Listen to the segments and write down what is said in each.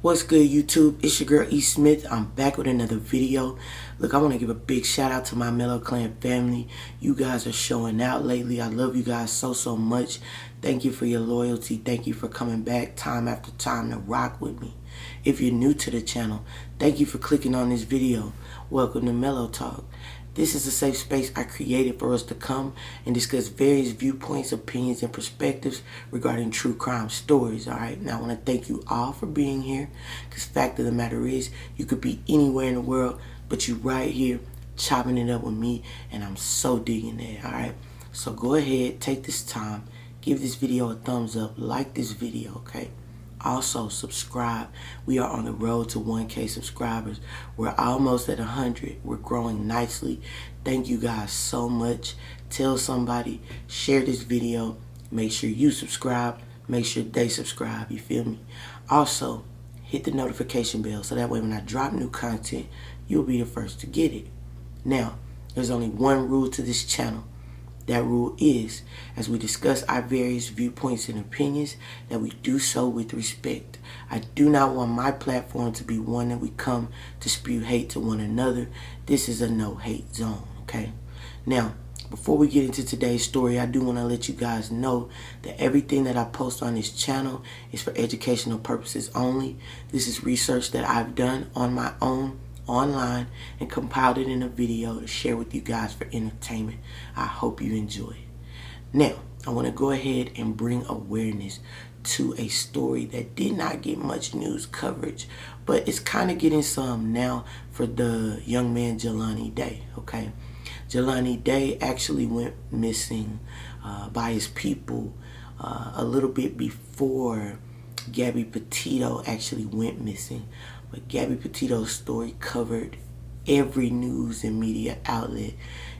What's good, YouTube? It's your girl E Smith. I'm back with another video. Look, I want to give a big shout out to my Mellow Clan family. You guys are showing out lately. I love you guys so much. Thank you for your loyalty. Thank you for coming back time after time to rock with me. If you're new to the channel, thank you for clicking on this video. Welcome to Mellow Talk. This is a safe space I created for us to come and discuss various viewpoints, opinions, and perspectives regarding true crime stories, alright? Now, I want to thank you all for being here, because fact of the matter is, you could be anywhere in the world, but you right here chopping it up with me, and I'm so digging that, alright? So go ahead, take this time, give this video a thumbs up, like this video, okay? Also, subscribe. We are on the road to 1K subscribers. We're almost at 100. We're growing nicely. Thank you guys so much. Tell somebody, share this video. Make sure you subscribe. Make sure they subscribe. You feel me? Also, hit the notification bell so that way when I drop new content, you'll be the first to get it. Now, there's only one rule to this channel. That rule is, as we discuss our various viewpoints and opinions, that we do so with respect. I do not want my platform to be one that we come to spew hate to one another. This is a no-hate zone, okay? Now, before we get into today's story, I do want to let you guys know that everything that I post on this channel is for educational purposes only. This is research that I've done on my own, online, and compiled it in a video to share with you guys for entertainment. I hope you enjoy it. Now, I want to go ahead and bring awareness to a story that did not get much news coverage, but it's kind of getting some now for the young man Jelani Day, okay? Jelani Day actually went missing by his people a little bit before Gabby Petito actually went missing. But Gabby Petito's story covered every news and media outlet,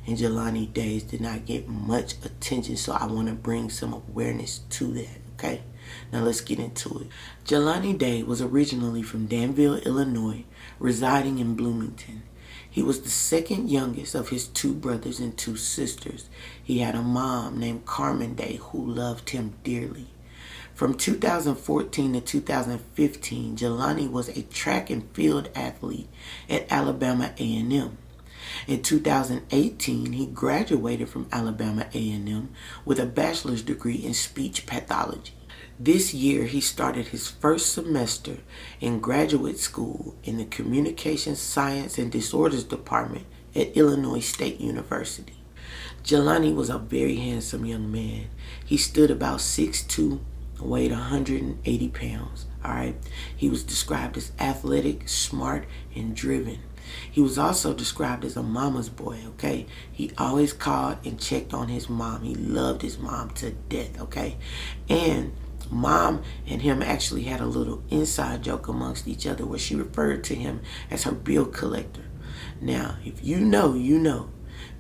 and Jelani Day's did not get much attention, so I want to bring some awareness to that, okay? Now let's get into it. Jelani Day was originally from Danville, Illinois, residing in Bloomington. He was the second youngest of his two brothers and two sisters. He had a mom named Carmen Day who loved him dearly. From 2014 to 2015, Jelani was a track and field athlete at Alabama A&M. In 2018, he graduated from Alabama A&M with a bachelor's degree in speech pathology. This year, he started his first semester in graduate school in the Communications Science and Disorders Department at Illinois State University. Jelani was a very handsome young man. He stood about 6'2", weighed 180 pounds, alright? He was described as athletic, smart, and driven. He was also described as a mama's boy, okay? He always called and checked on his mom. He loved his mom to death, okay? And mom and him actually had a little inside joke amongst each other where she referred to him as her bill collector. Now, if you know, you know.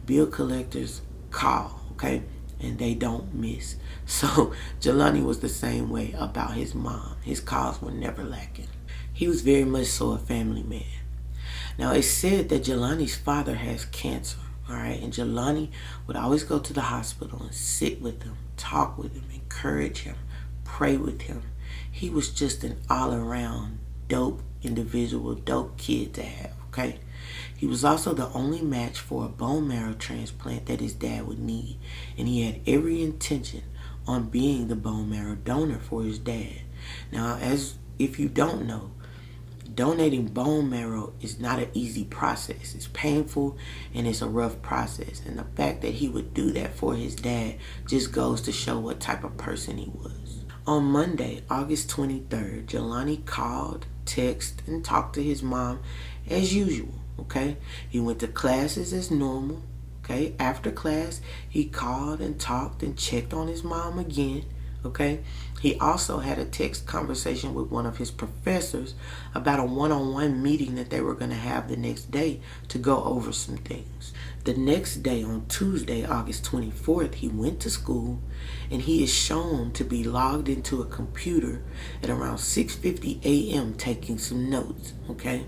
Bill collectors call, okay? And they don't miss. So Jelani was the same way about his mom. His calls were never lacking. He was very much so a family man. Now, it's said that Jelani's father has cancer, all right? And Jelani would always go to the hospital and sit with him, talk with him, encourage him, pray with him. He was just an all-around dope individual, dope kid to have, okay? He was also the only match for a bone marrow transplant that his dad would need, and he had every intention on being the bone marrow donor for his dad. Now, as if you don't know, donating bone marrow is not an easy process. It's painful and it's a rough process, and the fact that he would do that for his dad just goes to show what type of person he was. On Monday, August 23rd, Jelani called, texted, and talked to his mom as usual. Okay, he went to classes as normal. Okay, after class, he called and talked and checked on his mom again. Okay, he also had a text conversation with one of his professors about a one-on-one meeting that they were going to have the next day to go over some things. The next day, on Tuesday, August 24th, he went to school, and he is shown to be logged into a computer at around 6:50 a.m. taking some notes. Okay,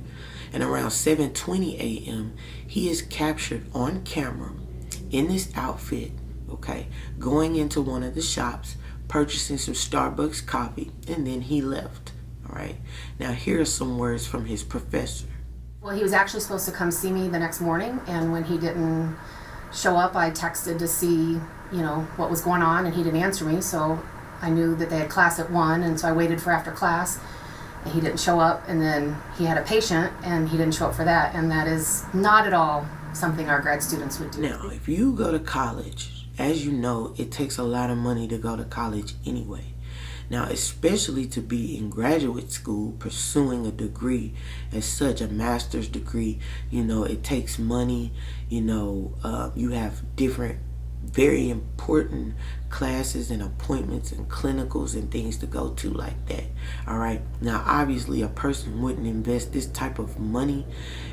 and around 7:20 a.m. he is captured on camera in this outfit, okay, going into one of the shops, purchasing some Starbucks coffee, and then he left. All right? Now here are some words from his professor. Well, he was actually supposed to come see me the next morning, and when he didn't show up, I texted to see, what was going on, and he didn't answer me, so I knew that they had class at 1, and so I waited for after class, and he didn't show up, and then he had a patient, and he didn't show up for that, and that is not at all something our grad students would do. Now, if you go to college, as you know, it takes a lot of money to go to college anyway. Now, especially to be in graduate school pursuing a degree as such, a master's degree, it takes money. You have different very important classes and appointments and clinicals and things to go to like that. All right. Now, obviously, a person wouldn't invest this type of money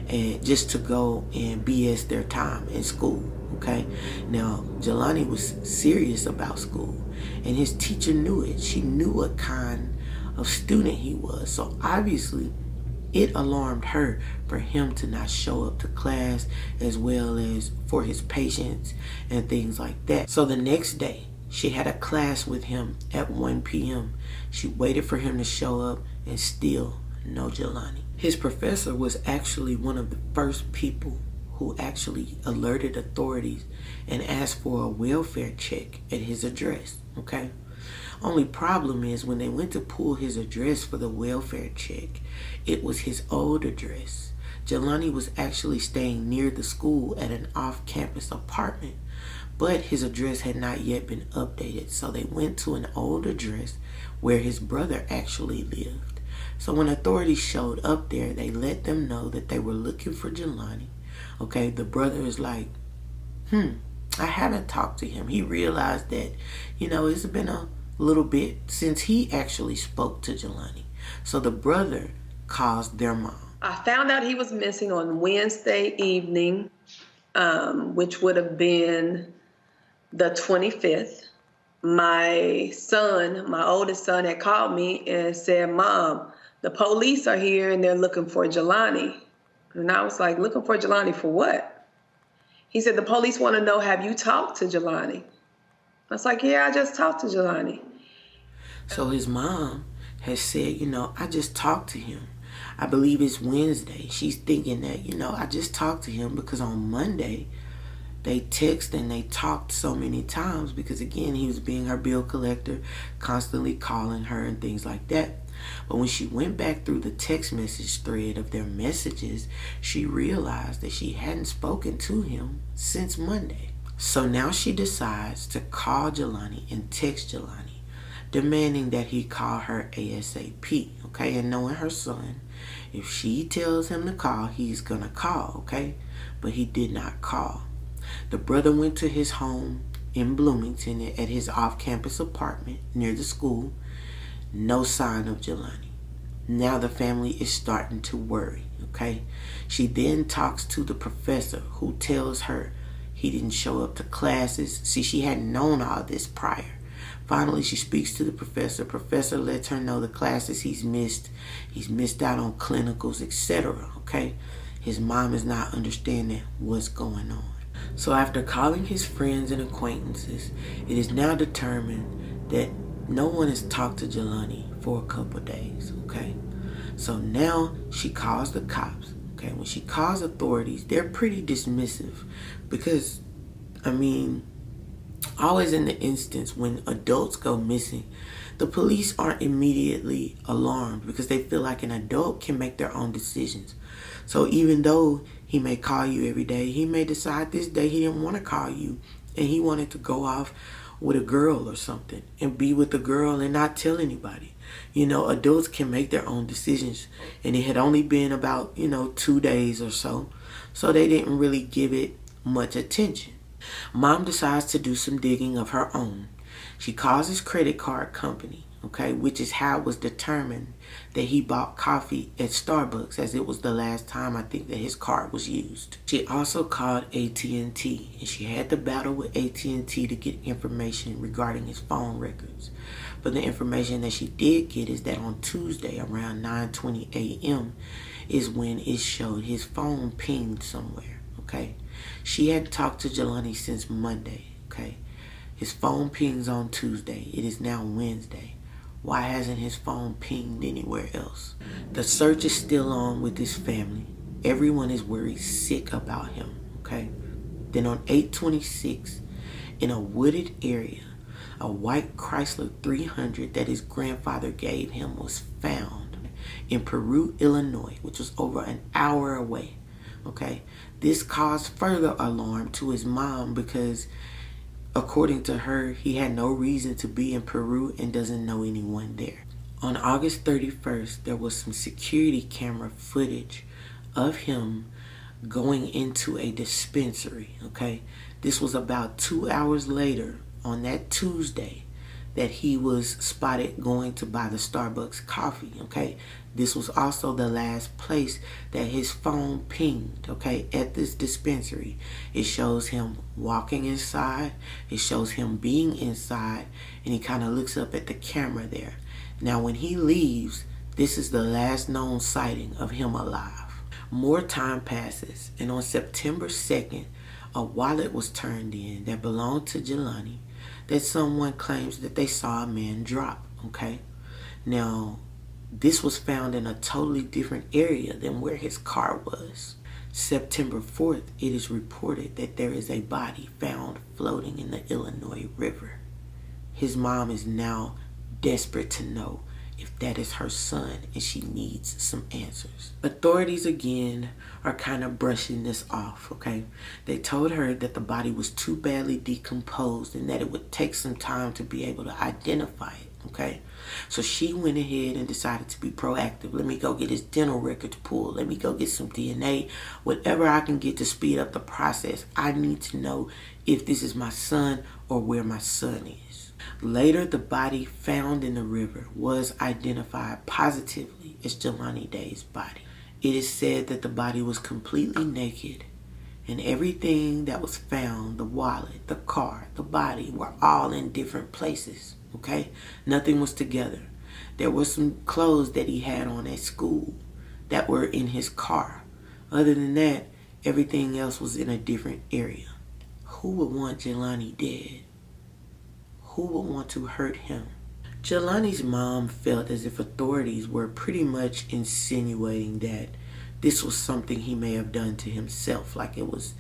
and just to go and BS their time in school. Okay. Now, Jelani was serious about school, and his teacher knew it. She knew what kind of student he was. So obviously, it alarmed her for him to not show up to class, as well as for his patients and things like that. So the next day, she had a class with him at 1 p.m. She waited for him to show up, and still no Jelani. His professor was actually one of the first people who actually alerted authorities and asked for a welfare check at his address, okay? Only problem is when they went to pull his address for the welfare check, it was his old address. Jelani was actually staying near the school at an off-campus apartment, but his address had not yet been updated, so they went to an old address where his brother actually lived. So when authorities showed up there, they let them know that they were looking for Jelani. Okay, the brother is like, I haven't talked to him. He realized that, it's been a little bit since he actually spoke to Jelani. So the brother calls their mom. I found out he was missing on Wednesday evening, which would have been the 25th. My son, my oldest son, had called me and said, "Mom, the police are here and they're looking for Jelani." And I was like, "Looking for Jelani for what?" He said, "The police want to know, have you talked to Jelani?" I was like, "Yeah, I just talked to Jelani." So his mom has said, I just talked to him. I believe it's Wednesday. She's thinking that, I just talked to him because on Monday they text and they talked so many times because, again, he was being her bill collector, constantly calling her and things like that. But when she went back through the text message thread of their messages, she realized that she hadn't spoken to him since Monday. So now she decides to call Jelani and text Jelani, demanding that he call her ASAP, okay? And knowing her son, if she tells him to call, he's gonna call, okay? But he did not call. The brother went to his home in Bloomington at his off-campus apartment near the school. No sign of Jelani. Now the family is starting to worry, okay? She then talks to the professor, who tells her he didn't show up to classes. See, she hadn't known all this prior. Finally, she speaks to the professor. Professor lets her know the classes he's missed. He's missed out on clinicals, etc., okay? His mom is not understanding what's going on. So after calling his friends and acquaintances, it is now determined that no one has talked to Jelani for a couple of days, okay? So now she calls the cops, okay? When she calls authorities, they're pretty dismissive because, always in the instance when adults go missing, the police aren't immediately alarmed because they feel like an adult can make their own decisions. So even though he may call you every day, he may decide this day he didn't want to call you and he wanted to go off with a girl or something and be with the girl and not tell anybody. Adults can make their own decisions, and it had only been about, 2 days or so. So they didn't really give it much attention. Mom decides to do some digging of her own. She calls his credit card company, okay, which is how it was determined that he bought coffee at Starbucks, as it was the last time I think that his card was used. She also called AT&T, and she had to battle with AT&T to get information regarding his phone records. But the information that she did get is that on Tuesday around 9:20 a.m. is when it showed his phone pinged somewhere, okay? She hadn't talked to Jelani since Monday, okay? His phone pings on Tuesday. It is now Wednesday. Why hasn't his phone pinged anywhere else? The search is still on with his family. Everyone is worried sick about him, okay? Then on 8/26, in a wooded area, a white Chrysler 300 that his grandfather gave him was found in Peru, Illinois, which was over an hour away, okay? This caused further alarm to his mom because, according to her, he had no reason to be in Peru and doesn't know anyone there. On August 31st, there was some security camera footage of him going into a dispensary, okay? This was about 2 hours later on that Tuesday that he was spotted going to buy the Starbucks coffee, okay? This was also the last place that his phone pinged, okay, at this dispensary. It shows him walking inside, it shows him being inside, and he kind of looks up at the camera there. Now, when he leaves, this is the last known sighting of him alive. More time passes, and on September 2nd, a wallet was turned in that belonged to Jelani that someone claims that they saw a man drop, okay? Now, this was found in a totally different area than where his car was. September 4th, it is reported that there is a body found floating in the Illinois River. His mom is now desperate to know if that is her son, and she needs some answers. Authorities again are kind of brushing this off, okay? They told her that the body was too badly decomposed and that it would take some time to be able to identify it, okay? So she went ahead and decided to be proactive. Let me go get his dental records pulled. Let me go get some DNA. Whatever I can get to speed up the process. I need to know if this is my son or where my son is. Later, the body found in the river was identified positively as Jelani Day's body. It is said that the body was completely naked, and everything that was found, the wallet, the car, the body, were all in different places, okay? Nothing was together. There were some clothes that he had on at school that were in his car. Other than that, everything else was in a different area. Who would want Jelani dead? Who would want to hurt him? Jelani's mom felt as if authorities were pretty much insinuating that this was something he may have done to himself. Like it was,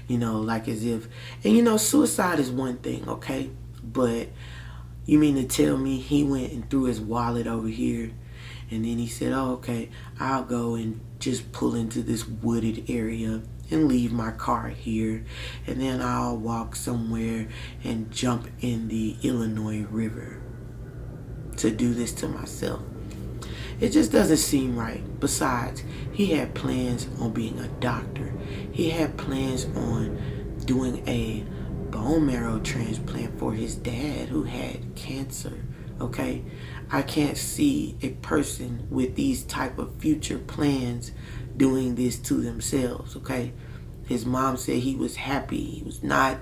like as if, and suicide is one thing, okay? But you mean to tell me he went and threw his wallet over here and then he said, oh, okay, I'll go and just pull into this wooded area and leave my car here, and then I'll walk somewhere and jump in the Illinois River to do this to myself. It just doesn't seem right. Besides, he had plans on being a doctor. He had plans on doing a bone marrow transplant for his dad who had cancer, okay? I can't see a person with these type of future plans doing this to themselves, okay? His mom said he was happy. He was not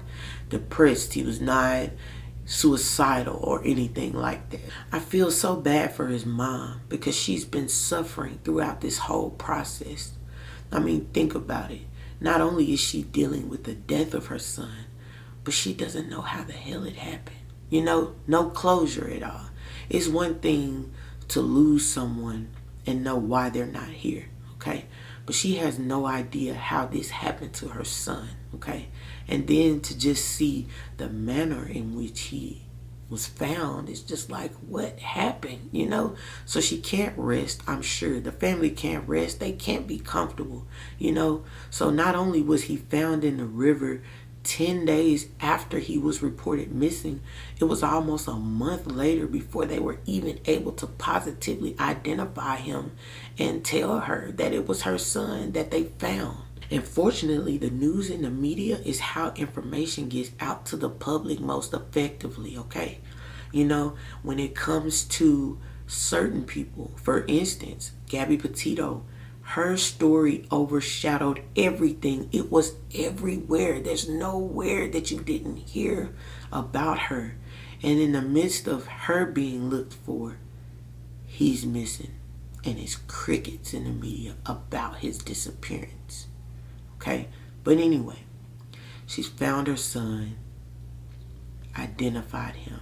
depressed. He was not suicidal or anything like that. I feel so bad for his mom because she's been suffering throughout this whole process. I mean, think about it. Not only is she dealing with the death of her son, but she doesn't know how the hell it happened. No closure at all. It's one thing to lose someone and know why they're not here, okay? But she has no idea how this happened to her son, okay? And then to just see the manner in which he was found, it's just like, what happened, So she can't rest, I'm sure. The family can't rest. They can't be comfortable, So not only was he found in the river 10 days after he was reported missing, it was almost a month later before they were even able to positively identify him and tell her that it was her son that they found. And fortunately, the news and the media is how information gets out to the public most effectively, okay? When it comes to certain people, for instance, Gabby Petito, her story overshadowed everything. It was everywhere. There's nowhere that you didn't hear about her. And in the midst of her being looked for, he's missing. And it's crickets in the media about his disappearance. Okay? But anyway, she's found her son, identified him.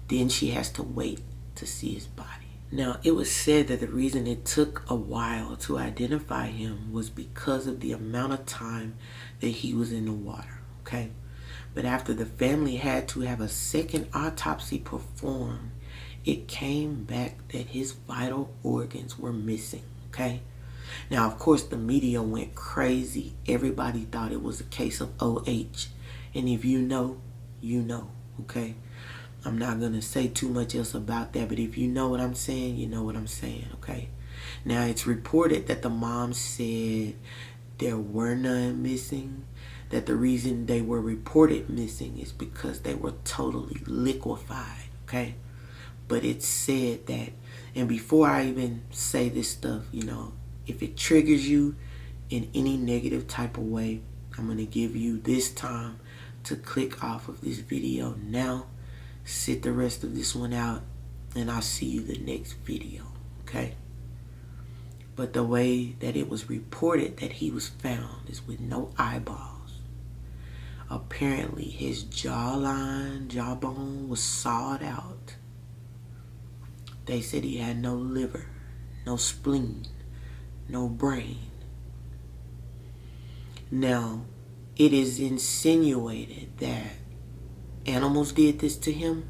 Then she has to wait to to see his body. Now, it was said that the reason it took a while to identify him was because of the amount of time that he was in the water, okay? But after the family had to have a second autopsy performed, it came back that his vital organs were missing, okay? Now, of course, the media went crazy. Everybody thought it was a case of OH. And if you know, you know, okay? I'm not going to say too much else about that, but if you know what I'm saying, you know what I'm saying, okay? Now, it's reported that the mom said there were none missing, that the reason they were reported missing is because they were totally liquefied, okay? But it said that, and before I even say this stuff, you know, if it triggers you in any negative type of way, I'm going to give you this time to click off of this video now. Sit the rest of this one out, and I'll see you the next video, okay? But the way that it was reported that he was found is with no eyeballs. Apparently, his jawbone was sawed out. They said he had no liver, no spleen, no brain. Now, it is insinuated that animals did this to him.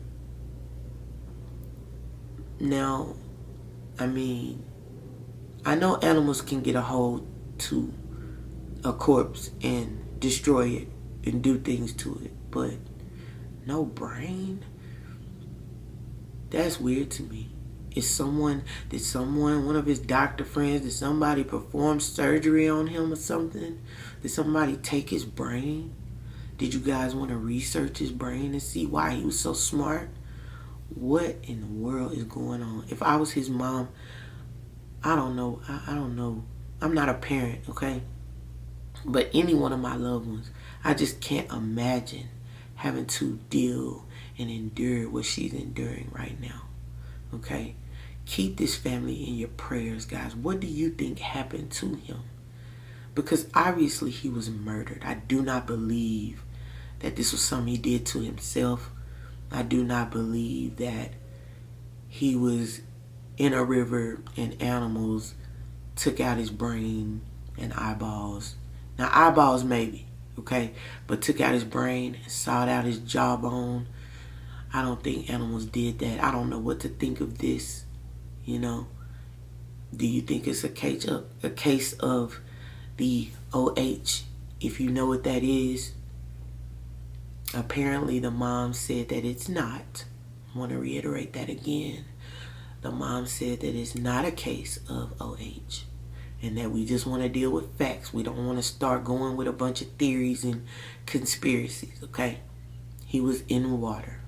Now, I mean, I know animals can get a hold to a corpse and destroy it and do things to it, but no brain? That's weird to me. Did someone, one of his doctor friends, did somebody perform surgery on him or something? Did somebody take his brain? Did you guys want to research his brain and see why he was so smart? What in the world is going on? If I was his mom, I don't know. I don't know. I'm not a parent, okay? But any one of my loved ones, I just can't imagine having to deal and endure what she's enduring right now, okay? Keep this family in your prayers, guys. What do you think happened to him? Because obviously he was murdered. I do not believe that this was something he did to himself. I do not believe that he was in a river and animals took out his brain and eyeballs. Now, eyeballs maybe, okay? But took out his brain and sawed out his jawbone. I don't think animals did that. I don't know what to think of this, you know? Do you think it's a case of the OH? If you know what that is, apparently the mom said that it's not. I want to reiterate that again. The mom said that it's not a case of OH and that we just want to deal with facts. We don't want to start going with a bunch of theories and conspiracies, okay? He was in water.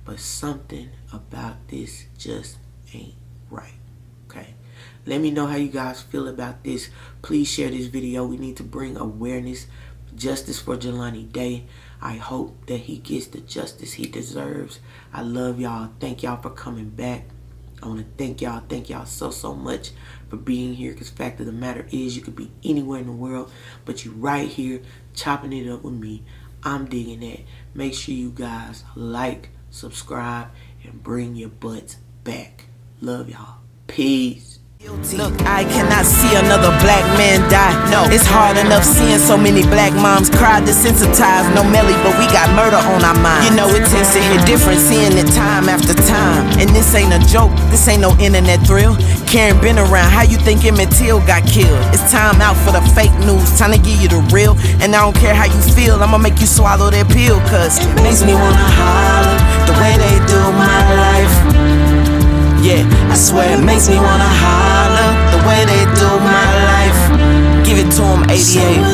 But something about this just ain't right, okay? Let me know how you guys feel about this. Please share this video. We need to bring awareness, justice for Jelani Day. I hope that he gets the justice he deserves. I love y'all. Thank y'all for coming back. I want to thank y'all so much for being here, because the fact of the matter is you could be anywhere in the world, but you right here chopping it up with me. I'm digging that. Make sure you guys like, subscribe, and bring your butts back. Love y'all. Peace. Look, I cannot see another black man die. No, it's hard enough seeing so many black moms cry. Desensitized, no Melly, but we got murder on our mind. You know it tends to hit different, seeing it time after time. And this ain't a joke, this ain't no internet thrill. Karen been around, how you think Emmett Till got killed? It's time out for the fake news, time to give you the real. And I don't care how you feel, I'ma make you swallow that pill, cause it makes me wanna holler the way they do my life. Yeah, I swear it makes me wanna holler the way they do my life. Give it to them, 88.